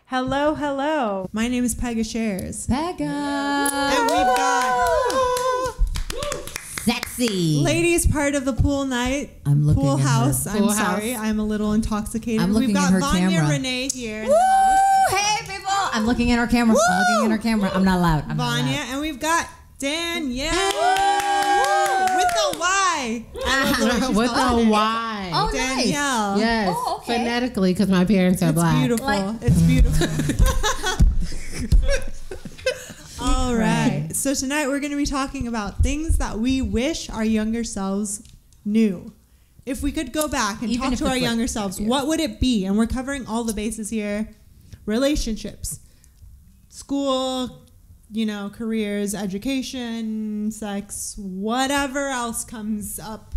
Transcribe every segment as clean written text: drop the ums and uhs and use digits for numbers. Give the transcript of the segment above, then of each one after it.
Hello, hello. My name is Pega Shares. Pega. And we've got sexy ladies part of the pool night. I'm looking pool at house. her. I'm sorry. I'm a little intoxicated. I'm looking we've got at her Vanya camera. Renee here. Woo! Hey people! I'm looking at her camera. I'm looking at her camera. I'm not loud. I'm Vanya, not loud. and we've got Danielle with the Y. With the Y. Oh, Danielle. nice. Yes. Oh, okay. Phonetically, because my parents are It's black. beautiful. Like- It's beautiful. All right. So tonight we're going to be talking about things that we wish our younger selves knew. If we could go back and Even talk if to it's our like- younger selves, yeah. what would it be? And we're covering all the bases here. Relationships, school, careers, education, sex, whatever else comes up,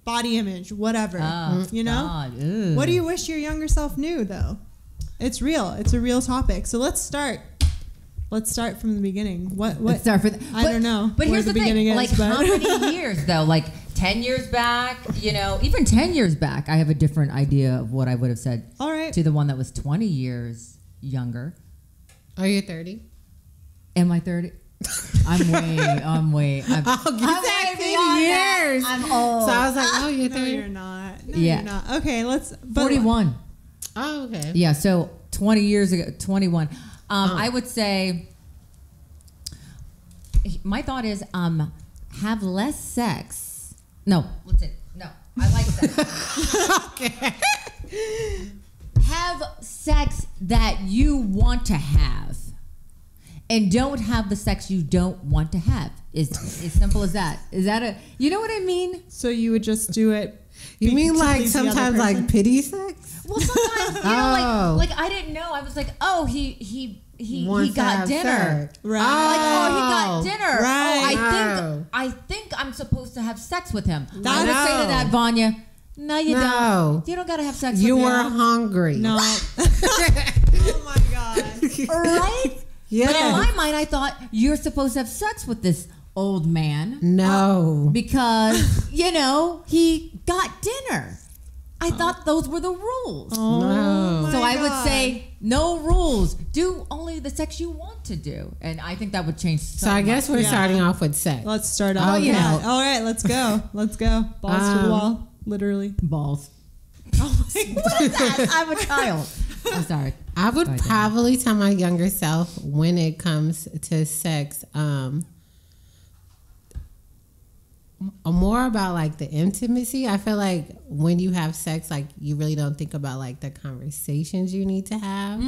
body image, whatever, Oh, God. Ew. What do you wish your younger self knew, though? It's real. It's a real topic. So let's start. Let's start from the beginning. What? Let's start with I don't know. But where here's the beginning thing. is, How but- many years though? Like 10 years back, even 10 years back, I have a different idea of what I would have said All right. to the one that was 20 years younger. Are you 30? Am I 30? I'm way. I'm way beyond years. that. I'm old. So I was like, oh, you're No, 30? you're not. No, Yeah. you're not. Okay, let's. 41. Oh, okay. Yeah, so 20 years ago, 21. I would say, my thought is, have less sex. No, what's it? No, I like sex. Okay. Have sex that you want to have. And don't have the sex you don't want to have. It's as simple as that. Is that you know what I mean? So you would just do it. You mean to like please the other sometimes person? like pity sex? Well, sometimes, Oh. like I didn't know. I was like, oh, he Wants to got have dinner. sex. Right. Like, oh, he Oh, got dinner. right. Oh, I think I'm supposed to have sex with him. I would That's- say to that, Vanya, no, you No. don't. You don't gotta have sex You with were him. hungry. No. Oh my God. Right? Yes. But in my mind, I thought you're supposed to have sex with this old man No. because, he got dinner. I thought those were the rules. Oh No. my So I would God. say no rules. Do only the sex you want to do. And I think that would change So I guess we're Yeah. starting off with sex. Let's start off. Oh, with yeah. that. All right, let's go. Let's go. Balls to the wall. Literally. balls. Oh my God. What is that? I'm a child. I'm sorry. I would Go ahead, probably tell my younger self when it comes to sex, more about like the intimacy. I feel like when you have sex, like you really don't think about like the conversations you need to have.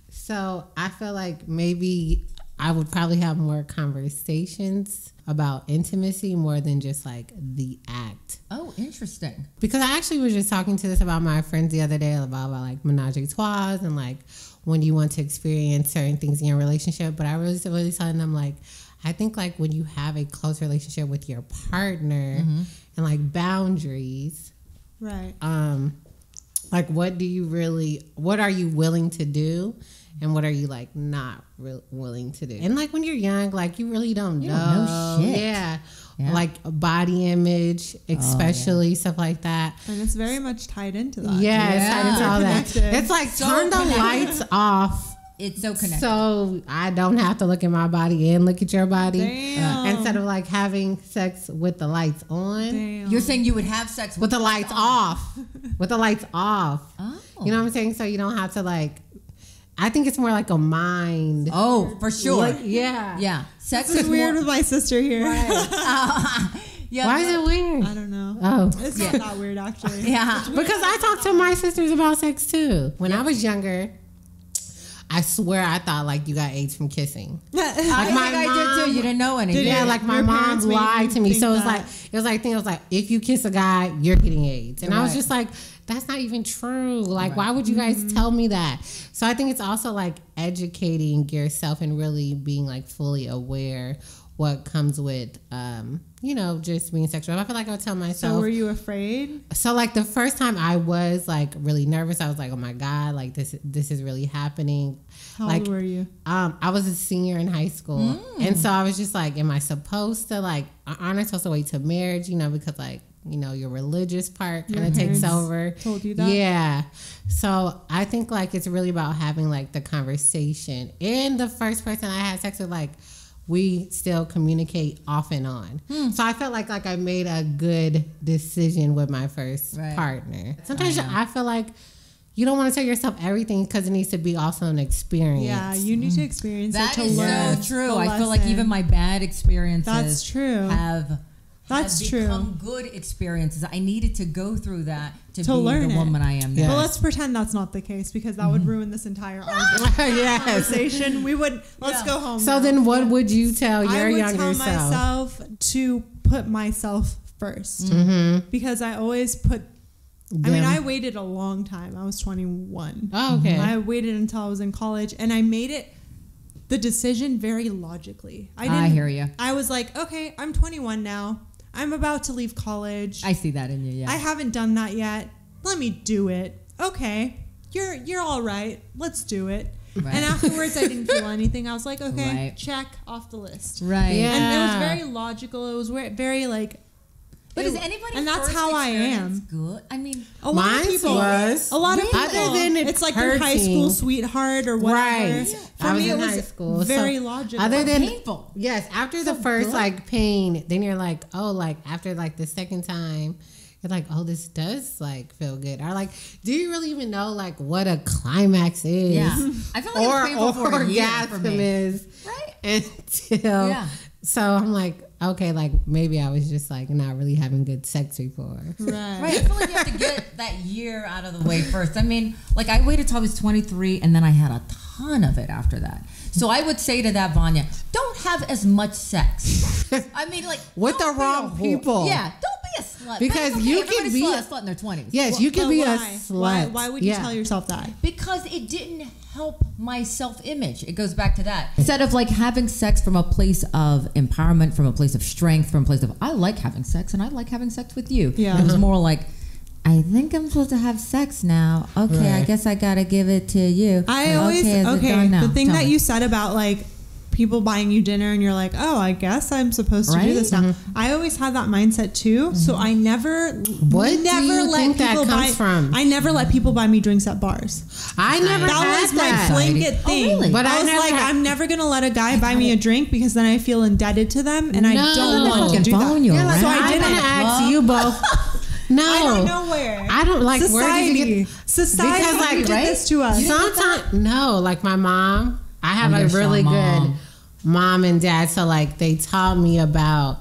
So I feel like maybe I would probably have more conversations about intimacy more than just like the act. Oh, interesting. Because I actually was just talking to this about my friends the other day about like menage a trois and like when you want to experience certain things in your relationship. But I was really telling them like, I think like when you have a close relationship with your partner and like boundaries, Right. like what are you willing to do? And what are you like not willing to do? And like when you're young, like you really don't You know. don't know shit. Yeah. Yeah. Like body image, especially stuff like that. And it's very much tied into that. Yeah, it's tied into all that. Connected. It's like So turn the connected. lights off It's so connected. so I don't have to look at my body and look at your body. Damn. Instead of like having sex with the lights on. Damn. You're saying you would have sex With the lights off. With the lights off. Oh. You know what I'm saying? So you don't have to like, I think it's more like a mind. Oh, for sure. Like, yeah. Yeah. Sex This is weird more, with my sister here. yeah, Why is it weird? I don't know. Oh. It's not that weird, actually. Yeah. Because I talked to my sisters about sex too. When I was younger, I swear I thought like you got AIDS from kissing. I think I did too. You didn't know anything. Yeah, Your- like my your mom parents made lied you to me. think So that. it was like if you kiss a guy, you're getting AIDS. And I was Right. just like, that's not even true. Like, Right. why would you guys tell me that? So I think it's also like educating yourself and really being like fully aware what comes with, just being sexual. I feel like I would tell myself. So were you afraid? So like the first time I was like really nervous. I was like, oh my God, like this is really happening. How old were you? I was a senior in high school. And so I was just like, am I supposed to like, aren't I supposed to wait till marriage? Because like, your religious part kind of takes over. Told you that? Yeah. So I think like it's really about having like the conversation. And the first person I had sex with, like, we still communicate off and on. So I felt like I made a good decision with my first partner. Sometimes I feel like you don't want to tell yourself everything because it needs to be also an experience. Yeah, you need to experience it to learn. That is so true. I feel like even my bad experiences have become good experiences. I needed to go through that to be learn the woman I am now. But let's pretend that's not the case because that would ruin this entire conversation. Let's go home. So then what would you tell your younger self? I would tell myself to put myself first because I always put I waited a long time. I was 21. Oh, okay. I waited until I was in college and I made the decision very logically. I hear you. I was like, okay, I'm 21 now. I'm about to leave college. I see that in you, yeah. I haven't done that yet. Let me do it. Okay, you're all right. Let's do it. Right. And afterwards, I didn't feel anything. I was like, okay, check off the list. Right. Yeah. And it was very logical. It was very like. But is anybody? And that's how I am. Good. I mean, a lot of people. A lot of people. Other than it's like your high school sweetheart or whatever. Right. For me, it was high school, very logical. Other than painful. Yes. After the first like pain, then you're like, oh, like after like the second time, you're like, oh, this does like feel good. Or like, do you really even know like what a climax is? Yeah. I feel like it's painful for a year for me. Is right. Until so I'm like, okay, like maybe I was just like not really having good sex before. Right. I feel like you have to get that year out of the way first. I mean, like I waited till I was 23 and then I had a ton of it after that. So I would say to that, Vanya, don't have as much sex. I mean, like with the wrong people. Yeah, don't be a slut. Because you can be a slut in their 20s. Yes, you can be a slut. Why would you tell yourself that? Because it didn't help my self-image. It goes back to that. Instead of like having sex from a place of empowerment, from a place of strength, from a place of I like having sex and I like having sex with you. Yeah. It was more like I think I'm supposed to have sex now. Okay, I guess I gotta give it to you. The thing that you said about like people buying you dinner and you're like, oh, I guess I'm supposed to do this now. I always had that mindset too. So I never I never let people buy me drinks at bars. I never that was my blanket thing. Oh, really? But I was like, I'm never gonna let a guy buy me a drink because then I feel indebted to them and I don't want to do that. So I didn't ask you both. No, I don't know where. I don't like society. Where did you get society because, like, did this to us. Sometimes no, like my mom. I have a really good mom and dad, so like they taught me about,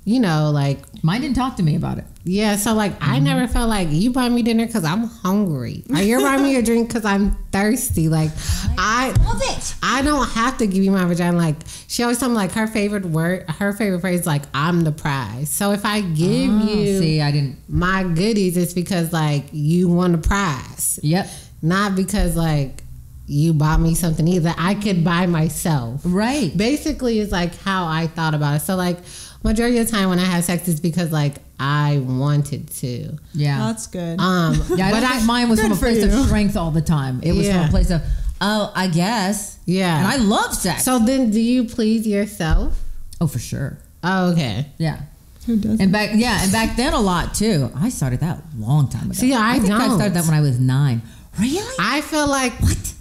like mine didn't talk to me about it. Yeah, so like I never felt like you buy me dinner because I'm hungry, or you're buying me a drink because I'm thirsty. Like I love it. I don't have to give you my vagina. Like she always told me like her favorite phrase like I'm the prize. So if I give you my goodies, it's because like you won a prize. Yep. Not because like you bought me something either. I could buy myself. Right. Basically, it's like how I thought about it. So like majority of the time when I have sex is because like I wanted to. Yeah. That's good. I think mine was from a place of strength all the time. It was from a place of, oh, I guess. Yeah. And I love sex. So then do you please yourself? Oh, for sure. Oh, okay. Yeah. Who doesn't? And back then a lot too. I started that a long time ago. See, I think I started that when I was 9. Really? I feel like what?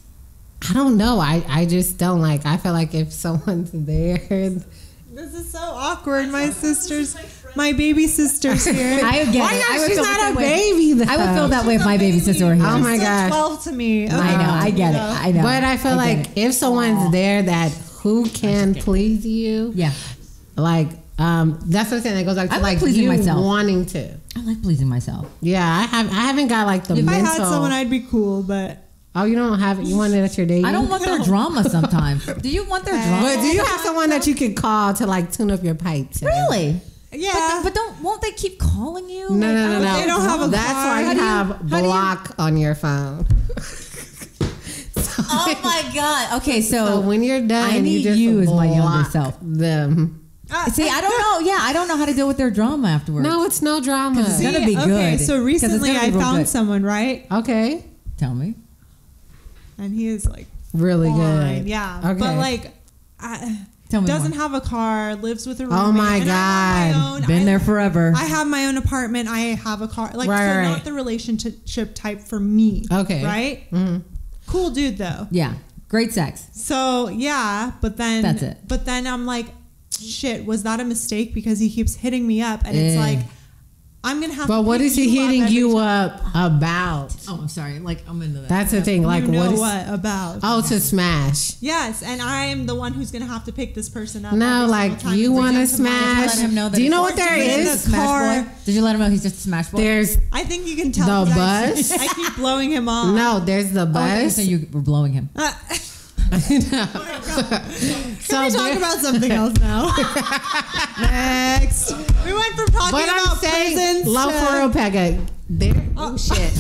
I don't know. I just don't like. I feel like if someone's there. This is so awkward. My baby sister's here. I get it. She's not a baby though. I would feel that way if my baby sister were here. Oh my god. 12 to me. I know. I get it. I know. But I feel like if someone's there that who can please you. Yeah. Like that's what I'm saying. That goes back to like pleasing you myself. Wanting to. I like pleasing myself. Yeah, I haven't got like the mental. If I had someone, I'd be cool, but. Oh, you don't have it? You want it at your date? I don't want their drama sometimes. Do you want their drama? But do you have someone that you can call to like tune up your pipes? Really? Yeah. But won't they keep calling you? No. They don't have a That's car. why you have block on your phone. Oh my God. Okay, so when you're done, I need you just you as my younger block self. them. See, I don't know. Yeah, I don't know how to deal with their drama afterwards. No, it's no drama. It's gonna be good. Okay, so 'Cause it's recently gonna be I real found good. someone, right? Okay. Tell me. And he is like Really fine, good. yeah. Okay. But like, Tell me doesn't more. have a car, lives with a roommate. Oh my and I have God. my own- Been there forever. I have my own apartment. I have a car. Like, Right, so right. not the relationship type for me. Okay. Right? Mhm. Cool dude though. Yeah, great sex. So yeah, but then That's it. But then I'm like, shit, was that a mistake? Because he keeps hitting me up, and it's Yeah. like, I'm gonna have. But to what pick is he you up hitting every you time. up about? Oh, I'm sorry. Like I'm into that. That's the thing. Like, You know what is? what about? Oh, to smash. Yes, and I am the one who's gonna have to pick this person up. No, every like, single time you and bring wanna them to my smash. Let him know that Do you it's- know what there Or do you is? in the Smash car. boy. Did you let him know he's just a smash boy? There's I think you can tell. The 'cause bus? I keep blowing him off. no. There's the Oh, bus. so you were blowing him. Can So we talk there- about something else now? Next. We went from talking But I'm about saying, prisons love to... for real, Pega. There. Oh shit.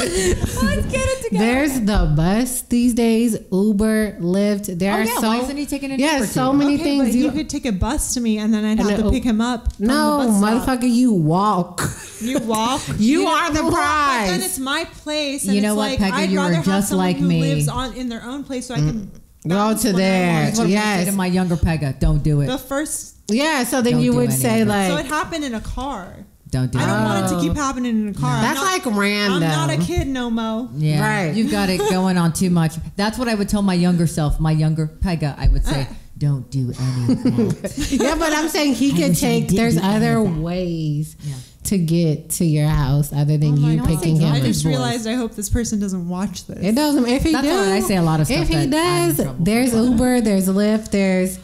Let's get it together. There's the bus these days. Uber, Lyft. There Oh are yeah, so why isn't he taking an yeah, Uber so too? many Okay, things. but you could take a bus to me and then I'd And have to then- pick him up. from no, the bus stop. motherfucker, you walk. You walk. You are the But then prize. it's my place. And You know it's what, like, Peggy, I'd you are rather have just someone like who me. lives in their own place so I can Go bounce to when I there. want. That's what I would say Yes. to my younger Pega. Don't do it. The first. Yeah, so then Don't you do would any say of it. like So it happened in a car. Don't do I it. don't want it to Oh. keep happening in a car. I'm That's not- like random. I'm not a kid no mo. Yeah, Right. You've got it going on too much. That's what I would tell my younger self, my younger Pega. I would say, don't do any of that. Yeah, but I'm saying he could wish I take. did There's do any other of that. ways Yeah. to get to your house other than you God. picking him. I up. just realized I hope this person doesn't watch this. It doesn't. If he That's does, why I say a lot of stuff If he that I'm in does, trouble there's for. Uber, there's Lyft, there's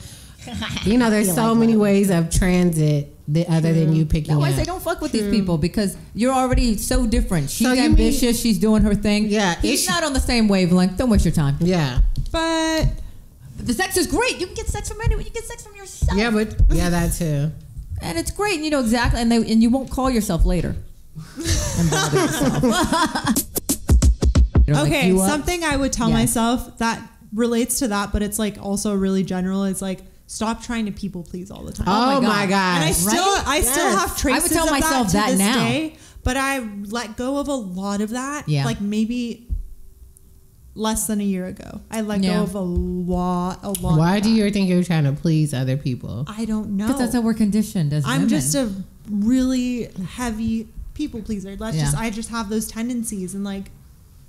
there's so many ways of transit other than you picking No, I up. say don't fuck with these people because you're already so different. She's So you ambitious. She's doing her thing. Yeah, He's it's- not on the same wavelength. Don't waste your time. Yeah, But But the sex is great. You can get sex from anyone. You get sex from yourself. yeah, but yeah, that too. And it's great. And you know exactly. And you won't call yourself later. And bother yourself. It'll wake okay, you up. something I would tell Yeah. myself that relates to that, but it's like also really general. It's like stop trying to people please all the time. Oh, my my God. god! And I still Yes. have traces tell of myself that that to this now. day, but I let go of a lot of that. Yeah. Like maybe less than a year ago. I let Yeah. go of a lot. Why of do that. you think you're trying to please other people? I don't know. Because that's how we're conditioned as I'm women. just a really heavy people pleaser. Yeah. I just have those tendencies, and like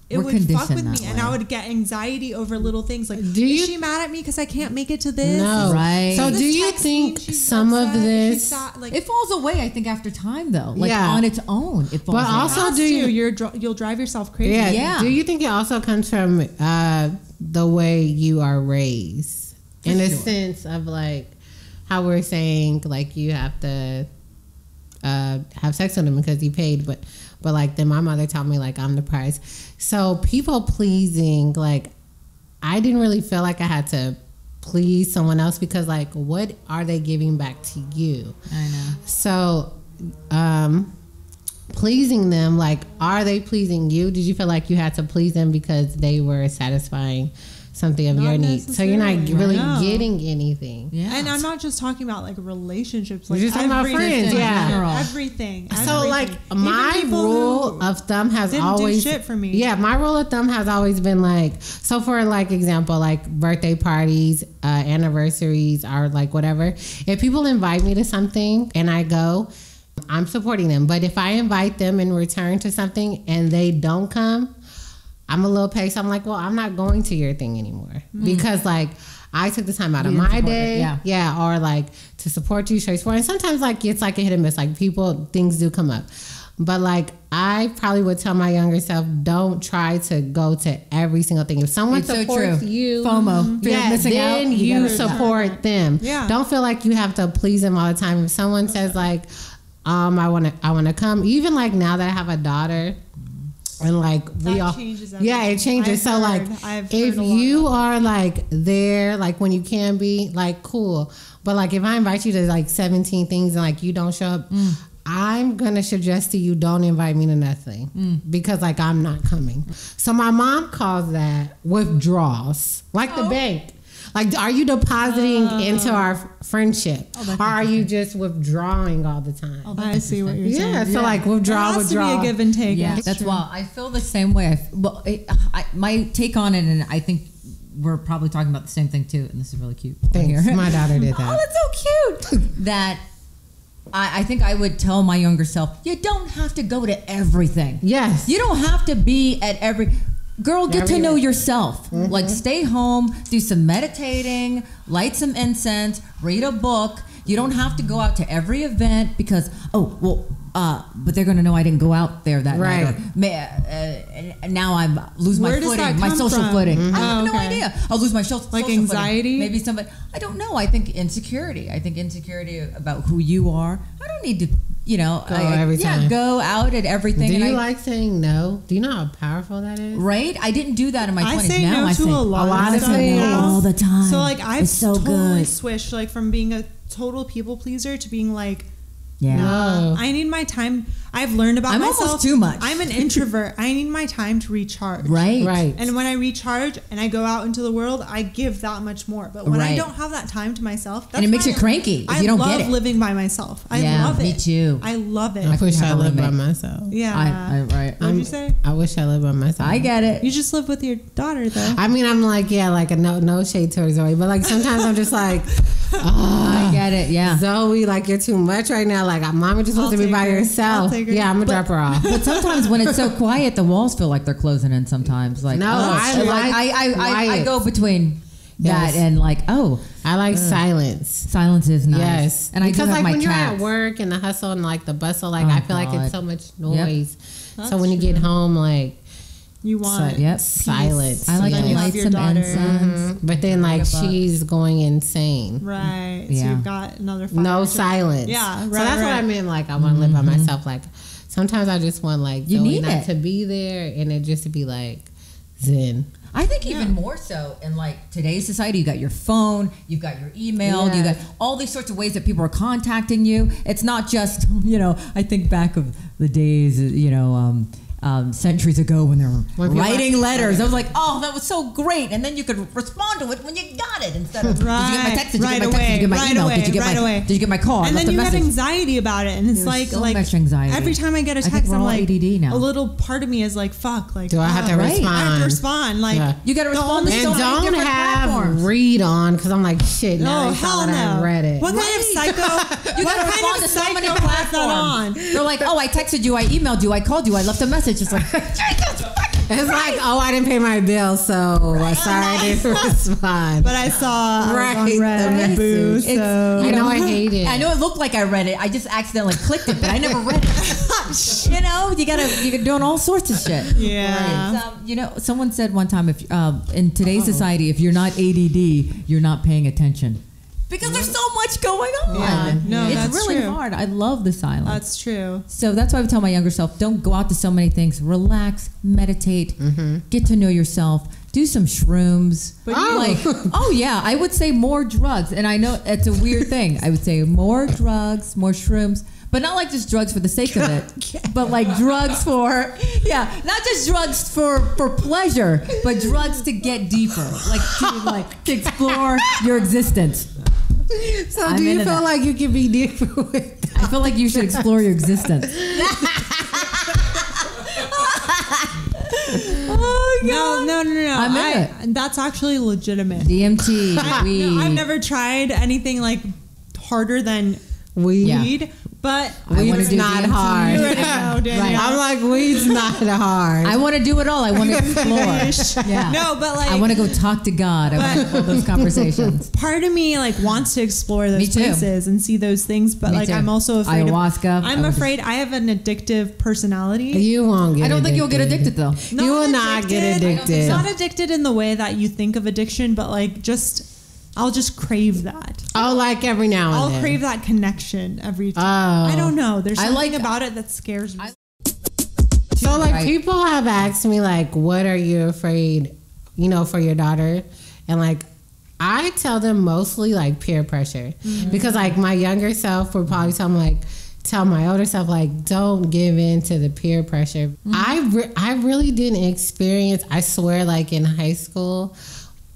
it We're would fuck conditioned with me, that and way. I would get anxiety over little things. Like, Do you- is she mad at me because I can't make it to this? No, Right. So This do you text means think she's some of upset, this? she's sad, like, It falls away, I think, after time, though. Like, Yeah. on its own, it falls But away. also- has do you- you'll drive yourself crazy. Yeah. Yeah. Do you think it also comes from the way you are raised, in a sure. sense of like how we're saying like you have to have sex with him because he paid, but like then my mother taught me like I'm the prize. So people pleasing, like I didn't really feel like I had to please someone else because like what are they giving back to you? I know. So, pleasing them, like, are they pleasing you? Did you feel like you had to please them because they were satisfying something of Not your needs? So you're not necessarily, really no. getting anything. Yeah. And I'm not just talking about like relationships. Like You're just talking about everything. friends, yeah. General. Everything. So, like, Everything. my Even people rule who of thumb has didn't always do shit for me. Yeah, my rule of thumb has always been like, so for like example, like birthday parties, anniversaries, or like whatever. If people invite me to something and I go, I'm supporting them. But if I invite them in return to something and they don't come, I'm a little pissed. I'm like, well, I'm not going to your thing anymore because like I took the time out of You didn't my support day, it, yeah. or like to support you straight forward. And sometimes like it's like a hit and miss. Like things do come up. But like I probably would tell my younger self, don't try to go to every single thing. If someone It's so supports true. you, FOMO. Fear of yeah, missing out, then you you gotta- support them. Yeah. Don't feel like you have to please them all the time. If someone says like, I wanna come, even like now that I have a daughter. And like we That all, changes yeah, it everything. changes. I've So heard- like, I've if heard a lot you of that. are like there, like when you can be, like cool. But like if I invite you to like 17 things and like you don't show up, I'm gonna suggest to you, don't invite me to nothing because like I'm not coming. So my mom calls that withdrawals, like the bank. Like, are you depositing into our friendship, or are you just withdrawing all the time? I see what you're saying. Yeah, so like withdraw. It has to be a give and take. Yeah, that's why I feel the same way. My take on it, and I think we're probably talking about the same thing too. And this is really cute. Thanks. My daughter did that. Oh, that's so cute. That I think I would tell my younger self, you don't have to go to everything. Yes. You don't have to be at every. Girl, get to know yourself. Like, stay home, do some meditating, light some incense, read a book. You don't have to go out to every event because, but they're going to know I didn't go out there that night. Or, now I'm lose my footing, my social footing. I have no idea. I'll lose my social like anxiety. Footing. Maybe somebody. I don't know. I think insecurity. About who you are. I don't need to. Go out at everything. Do you like saying no? Do you know how powerful that is? Right? I didn't do that in my 20s. I say no to a lot of things all the time. So like I've totally switched like from being a total people pleaser to being like, no. I need my time. I've learned about myself. I'm almost too much. I'm an introvert. I need my time to recharge. Right. And when I recharge and I go out into the world, I give that much more. But when I don't have that time to myself, and it makes you cranky if you don't get it. I love living by myself. I love it. Me too. I love it. I wish I lived by myself. Yeah. Right. What did you say? I wish I lived by myself. I get it. You just live with your daughter, though. I mean, I'm like, like a no shade towards Zoe, but like sometimes I'm just like, I get it. Yeah. Zoe, like you're too much right now. Like, mama just wants to be by herself. Yeah, I'm gonna drop her off. But sometimes when it's so quiet, the walls feel like they're closing in. Sometimes, like I go between that and like I like silence. Silence is nice. Yes, and because I do have like when cats. you're at work and the hustle and like the bustle, like I feel like it's so much noise. Yep. So when you get home, like you want silence. I like to light some incense. But then like she's going insane. Right. So you've got another fire. No silence. Yeah. Right. So that's what I mean. Like I want to live by myself. Like sometimes I just want like you need not to be there and it just to be like zen. I think even more so in like today's society, you got your phone, you've got your email, you got all these sorts of ways that people are contacting you. It's not just, I think back of the days, centuries ago when they were writing letters. I was like, oh, that was so great. And then you could respond to it when you got it instead of, did you get my text? Did you get my text? Did you get my email? Did you get my call? And then you have anxiety about it. And it's like much anxiety. Every time I get a text, I'm like, ADD now. A little part of me is like, fuck. Like, do I have to respond? I have to respond. Like, you got to respond. And don't have read on because I'm like, shit, now you saw that I read it. What kind of psycho? You got to respond to so many platforms. They're like, oh, I texted you, I emailed you, I called you, I left a message. It's like, it's like, I didn't pay my bill, so sorry I didn't respond. But I saw the message. So I know I hate it. I know it looked like I read it. I just accidentally clicked it, but I never read it. You're doing all sorts of shit. Yeah. Someone said one time, if in today's society, if you're not ADD, you're not paying attention. Because there's so much going on. Yeah. No, it's that's really true. hard. I love the silence. That's true. So that's why I would tell my younger self, don't go out to so many things. Relax, meditate, get to know yourself, do some shrooms. But I would say more drugs. And I know it's a weird thing. I would say more drugs, more shrooms. But not like just drugs for the sake of it, but like drugs for, not just drugs for pleasure, but drugs to get deeper, to explore your existence. So do you feel like you can be deeper with that? I feel like you should explore your existence. Oh, no. I'm in it. That's actually legitimate. DMT, weed. I've never tried anything like harder than weed. But weed's not hard. You already know, Danielle. I'm like, weed's not hard. I want to do it all. I want to explore. No, but like I want to go talk to God. I want to have all those conversations. Part of me like wants to explore those places and see those things, but like I'm also afraid ayahuasca. I'm afraid I have an addictive personality. You won't get I don't think you'll get addicted though. You will not get addicted. Not addicted in the way that you think of addiction, but like I'll just crave that. Like every now and then. I'll crave that connection every time. I don't know. There's something about it that scares me. So like people have asked me like, what are you afraid, for your daughter? And like, I tell them mostly like peer pressure. Because like my younger self would probably tell them like, tell my older self, like, don't give in to the peer pressure. I really didn't experience, I swear, like in high school,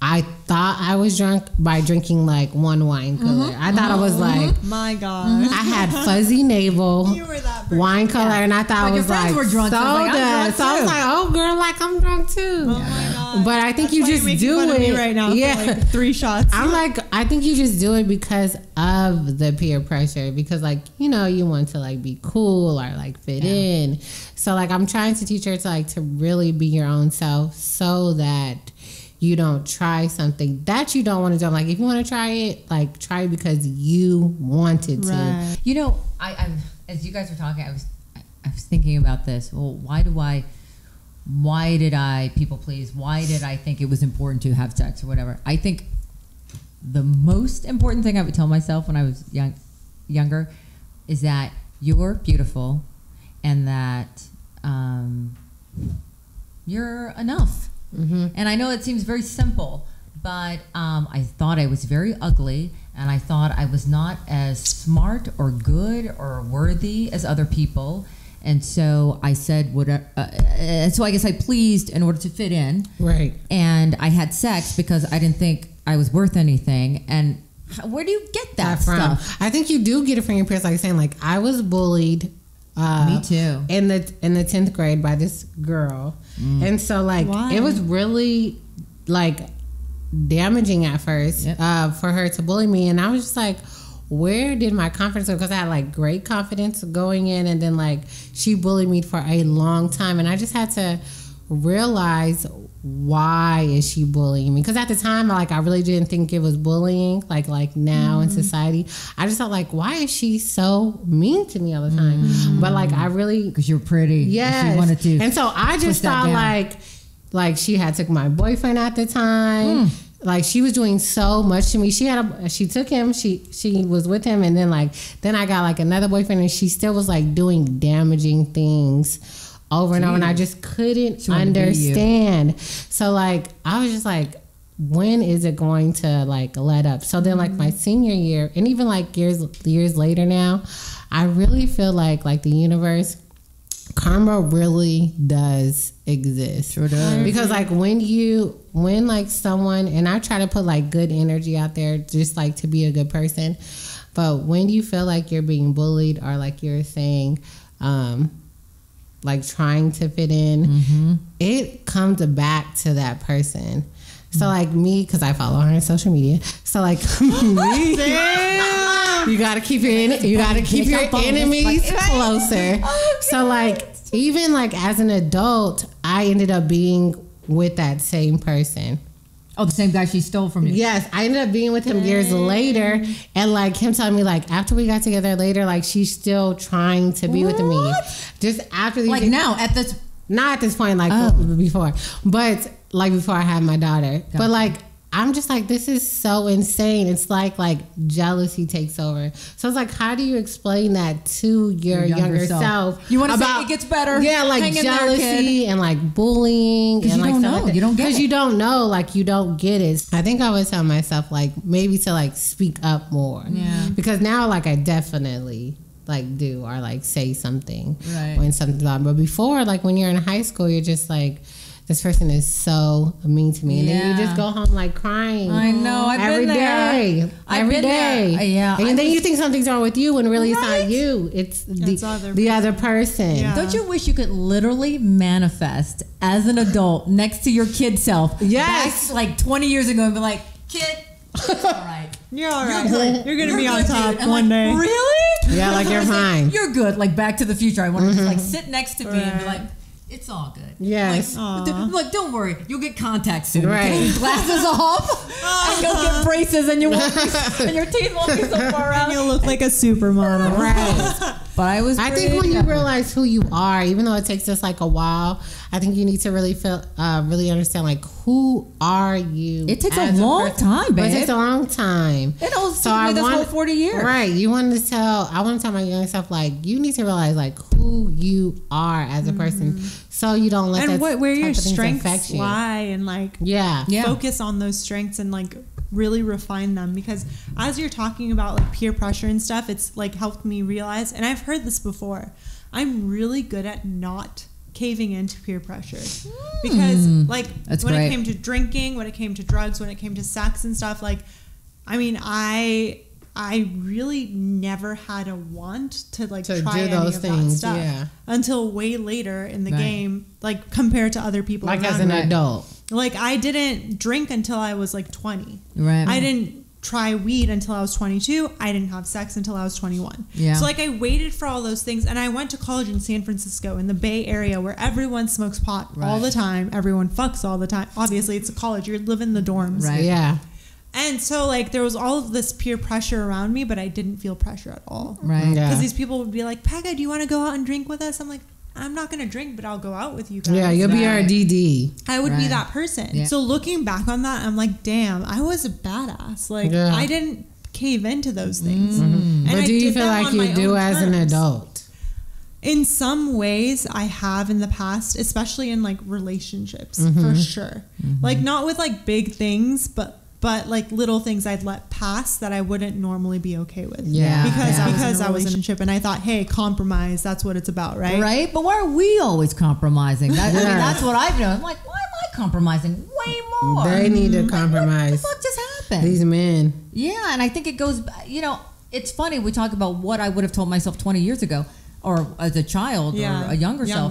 I thought I was drunk by drinking like one wine cooler. I thought I was like, my God. I had fuzzy navel, You were that person. wine color, and I thought I was like were drunk, soda. so I was like, I'm drunk So I was too. like, oh girl, like I'm drunk too. Oh my God. But I think That's you why just you're making do fun of me it right now. Yeah. For like 3 shots. I'm like, I think you just do it because of the peer pressure, because like, you know, you want to like be cool or like fit in. So like, I'm trying to teach her to like to really be your own self, so that you don't try something that you don't want to do. Like if you want to try it, like try it because you wanted to. Right. You know, I as you guys were talking, I was thinking about this. Well, why did I people please? Why did I think it was important to have sex or whatever? I think the most important thing I would tell myself when I was younger is that you're beautiful and that you're enough. And I know it seems very simple, but I thought I was very ugly, and I thought I was not as smart or good or worthy as other people. And so I said, and so I guess I pleased in order to fit in. Right. And I had sex because I didn't think I was worth anything. And where do you get that from? stuff? I think you do get it from your peers. Like saying, like I was bullied. Me too. In the 10th grade by this girl, and so like Why? it was really like damaging at first for her to bully me, and I was just like, where did my confidence go? Because I had like great confidence going in, and then like she bullied me for a long time, and I just had to realize, why is she bullying me? Because at the time, like I really didn't think it was bullying. Like now in society, I just thought like, why is she so mean to me all the time? But like I really, Because you're pretty. yes, She wanted to. and so I just twist that thought down. like she had took my boyfriend at the time. Like she was doing so much to me. She took him. She was with him, and then I got like another boyfriend, and she still was like doing damaging things over and over, and I just couldn't understand. So like I was just like, when is it going to like let up? So then like my senior year, and even like years later now, I really feel like the universe, karma really does exist. Sure does. Because like when like someone, and I try to put like good energy out there just like to be a good person, but when you feel like you're being bullied, or like you're saying like trying to fit in, it comes back to that person. So like me, because I follow her on social media, so like me, you gotta keep your enemies closer. So like even like as an adult, I ended up being with that same person. Oh, the same guy she stole from you. Yes, I ended up being with him years later, and like him telling me like after we got together later, like she's still trying to be with me. Just after these, Like now at this. not at this point, like before, but like before I had my daughter. But like I'm just like, this is so insane. It's like jealousy takes over. So it's like, how do you explain that to your younger self? You want to say it gets better? Yeah, like Hang in there, jealousy and like bullying and you like don't stuff know. like that. You don't get because it. you don't know, like you don't get it. I think I always tell myself like maybe to like speak up more. Yeah. Because now like I definitely like do or like say something Right. when something's wrong. But before, like when you're in high school, you're just like, this person is so mean to me, and then you just go home like crying. I know. I've every been there. day, every been day. there. Yeah. and then you think something's wrong with you when really it's not you. It's the other person. Yeah. Don't you wish you could literally manifest as an adult next to your kid self? Yes. Back, like 20 years ago, and be like, kid, it's all right. You're all right. good. You're gonna be You're on good, top dude. And one like, day. Really? Yeah, like you're I was fine. You're good. Like Back to the Future. I want to just like sit next to me and be Right. like, it's all good. Yes. Look, don't worry. You'll get contacts soon. Right. Take your glasses off, and you'll get braces, and you won't be, and your teeth won't be so far out. You'll look like a supermodel. Right. But I think when you realize who you are, even though it takes us like a while, I think you need to really really understand like who are you. It takes as a long person. time, But babe. it takes a long time. It also took me this whole 40 years. Right. I want to tell my younger self like you need to realize like who you are as a person, so you don't let And that where type your of things affect strengths you. lie, and like Yeah. Yeah. focus on those strengths and like really refine them, because as you're talking about like peer pressure and stuff, it's like helped me realize, and I've heard this before, I'm really good at not caving into peer pressure, because like when it came to drinking, when it came to drugs, when it came to sex and stuff, like, I mean, I really never had a want to like try any of that stuff until way later in the game, like compared to other people. Like as an adult. Like I didn't drink until I was like 20. Right. I didn't try weed until I was 22. I didn't have sex until I was 21. Yeah. So like I waited for all those things, and I went to college in San Francisco in the Bay Area, where everyone smokes pot all the time. Everyone fucks all the time. Obviously it's a college. You're living the dorms. Right. Yeah. And so like there was all of this peer pressure around me, but I didn't feel pressure at all. Right. Because these people would be like, Pega, do you want to go out and drink with us? I'm like, I'm not going to drink, but I'll go out with you guys. Yeah, you'll be our DD. I would be that person. Yeah. So looking back on that, I'm like, damn, I was a badass. Like I didn't cave into those things. And but do you feel like you do as an adult? In some ways I have in the past, especially in like relationships, for sure. Like not with like big things, but like little things I'd let pass that I wouldn't normally be okay with. Yeah. Because I was in a relationship and I thought, hey, compromise, that's what it's about, right? Right? But why are we always compromising? I mean, that's what I've done. I'm like, why am I compromising way more? They need to compromise. What the fuck just happened? These men. Yeah, and I think it goes, you know, it's funny. We talk about what I would have told myself 20 years ago or as a child or a younger self.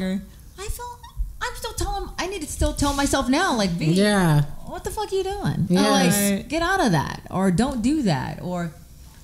I need to still tell myself now, like, V, what the fuck are you doing? Yeah. Like, get out of that, or don't do that, or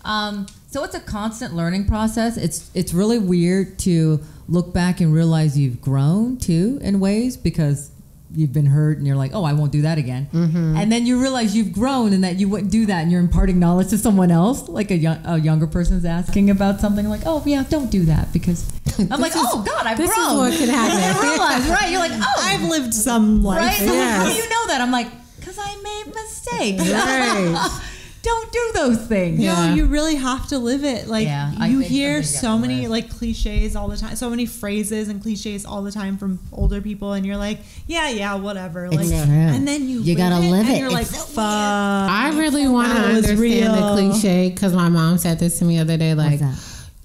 so it's a constant learning process. It's really weird to look back and realize you've grown too in ways, because you've been hurt and you're like, oh, I won't do that again. And then you realize you've grown and that you wouldn't do that, and you're imparting knowledge to someone else, like a younger person's asking about something, like, oh yeah, don't do that, because I'm like, oh God, I've grown. This is what could happen. I realize, right? You're like, oh, I've lived some life. Right? So how do you know that? I'm like, because I made mistakes. Right. Don't do those things. No, you really have to live it. Like you hear so many live. like cliches all the time, so many phrases and cliches all the time from older people, and you're like, yeah, whatever. Like, and then you gotta live it. And you're like, fuck. I really want to understand the cliche, because my mom said this to me the other day, like,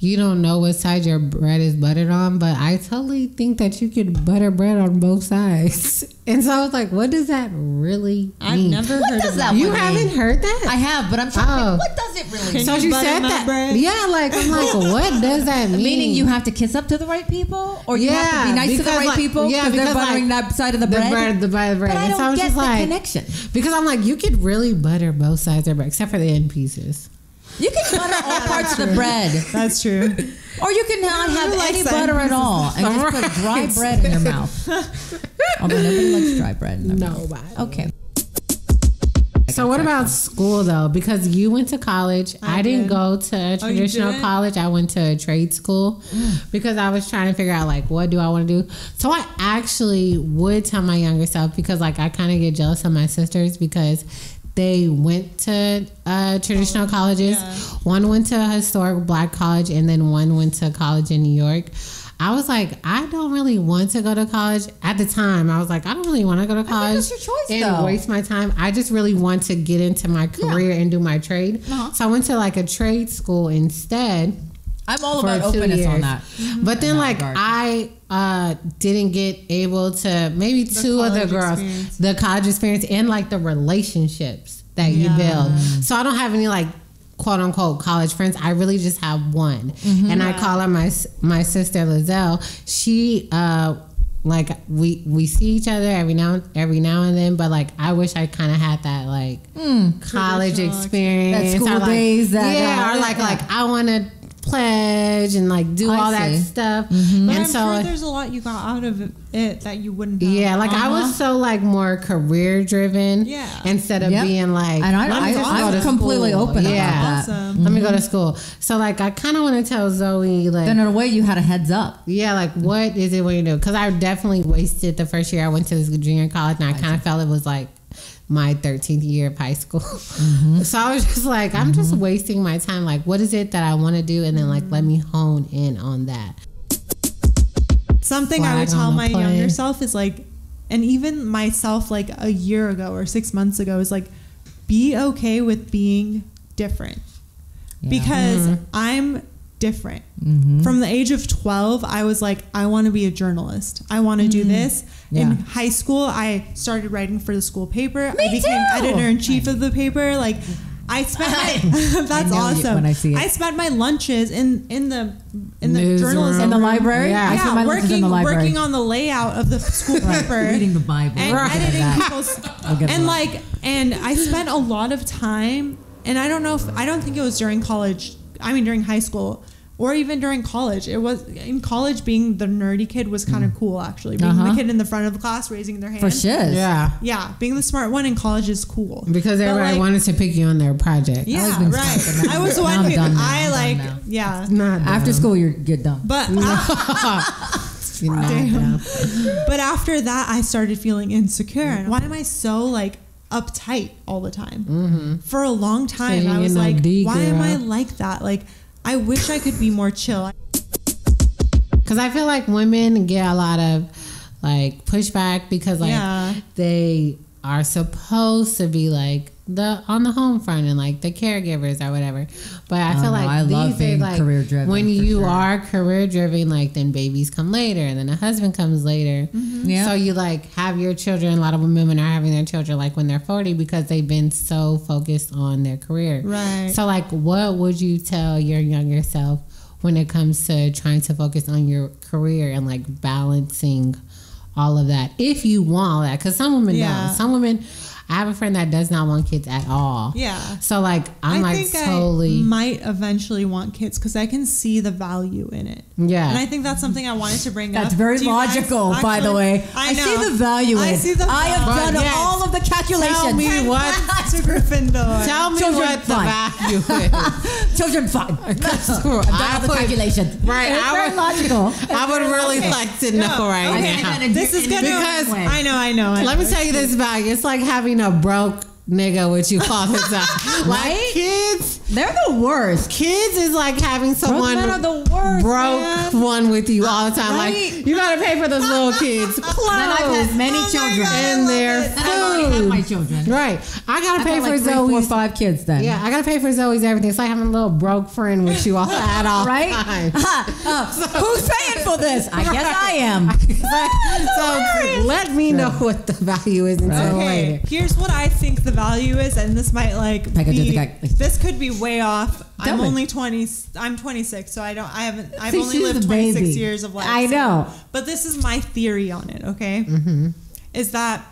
you don't know what side your bread is buttered on, but I totally think that you could butter bread on both sides. And so I was like, what does that really mean? I've never heard of that. You haven't heard that? I have, but I'm trying to think, what does it really mean? So you said that. Bread? Yeah, like, I'm like, what does that mean? Meaning you have to kiss up to the right people? Or you have to be nice to the right people? Yeah, because they're buttering that side of the bread? The bread. But I don't get the connection. Because I'm like, you could really butter both sides of the bread, except for the end pieces. You can butter all parts of the bread. That's true. Or you can not have any butter at all and just put dry bread in your mouth. Although nobody likes dry bread in their mouth. Nobody. Okay. So what about school though? Because you went to college. I didn't go to a traditional college. I went to a trade school because I was trying to figure out like, what do I want to do? So I actually would tell my younger self, because like I kind of get jealous of my sisters because they went to traditional colleges. Yeah. One went to a historic black college, and then one went to college in New York. I was like, I don't really want to go to college. At the time, I was like, I don't really want to go to college. That's your choice, and waste my time. I just really want to get into my career and do my trade. So I went to like a trade school instead. I'm all about openness on that. But then like I didn't get able to, maybe two other girls, the college experience and like the relationships that you build. So I don't have any like quote unquote college friends. I really just have one. And I call her my sister Lizelle. She like we see each other every now and then, but like I wish I kind of had that like college experience, that school or like, days, or like I want to pledge and like do all that stuff. But and I'm so sure there's a lot you got out of it that you wouldn't have. Yeah, like I was so like more career driven instead of being like, and I'm completely open about that. Awesome. Let me go to school. So like I kind of want to tell Zoe like, then in a way you had a heads up. Yeah, like what is it when you do? Because I definitely wasted the first year I went to this junior college, and I kind of felt it was like my 13th year of high school. So I was just like, I'm just wasting my time. Like, what is it that I want to do? And then like, let me hone in on that. Something I would tell my younger self is like, and even myself like a year ago or 6 months ago, is like, be okay with being different. Because I'm different. From the age of 12, I was like, I want to be a journalist. I want to do this. In high school, I started writing for the school paper. I became editor-in-chief of the paper. Like, I spent my, that's awesome. When I see it. I spent my lunches in the journalism in the library. Yeah, I spent my lunches in the library. Working on the layout of the school paper, reading the Bible, and editing people's, and I spent a lot of time. And I don't think it was during college. I mean, during high school or even during college. It was in college, being the nerdy kid was kind of cool, actually. Being the kid in the front of the class, raising their hand. For sure. Yeah. Yeah. Being the smart one in college is cool. Because everybody wanted to pick you on their project. Yeah, right. I was one who, After school, you get done. But but after that, I started feeling insecure. And why am I so like uptight all the time? For a long time, I was like, why am I like that? Like, I wish I could be more chill. Because I feel like women get a lot of like pushback because like they are supposed to be like on the home front and like the caregivers or whatever. But I feel like I love being like career driven. When you are career driven, like then babies come later and then a husband comes later. So you like have your children. A lot of women are having their children like when they're 40 because they've been so focused on their career. Right. So like, what would you tell your younger self when it comes to trying to focus on your career and like balancing all of that, if you want all that? Because some women don't. Some women, I have a friend that does not want kids at all. Yeah. So like I might eventually want kids because I can see the value in it. Yeah. And I think that's something I wanted to bring up. That's very logical, by the way. I see the value in it. I have done all of the calculations. Tell me what to Gryffindor. Tell me what the value is. Children fine. I've done all the calculations. Right. It's very logical. I would really like to know right now. This is gonna because I know. Let me tell you this value. It's like having a broke nigga with you all the time. Like kids, they're the worst. Kids is like having someone broke one with you all the time. Right? Like you gotta pay for those little kids' clothes. And I've had many children and their food. And I've already had my children. Right. I gotta pay for Zoe's 4 or 5 kids then. Yeah, I gotta pay for Zoe's everything. It's like having a little broke friend with you all at all right? time. Who's paying for this? I guess I am. So let me know what the value is until later. Here's what I think the value is, and this might this could be way off. I'm only 20. I'm 26, so I've only lived 26 years of life. I know, but this is my theory on it. Okay, is that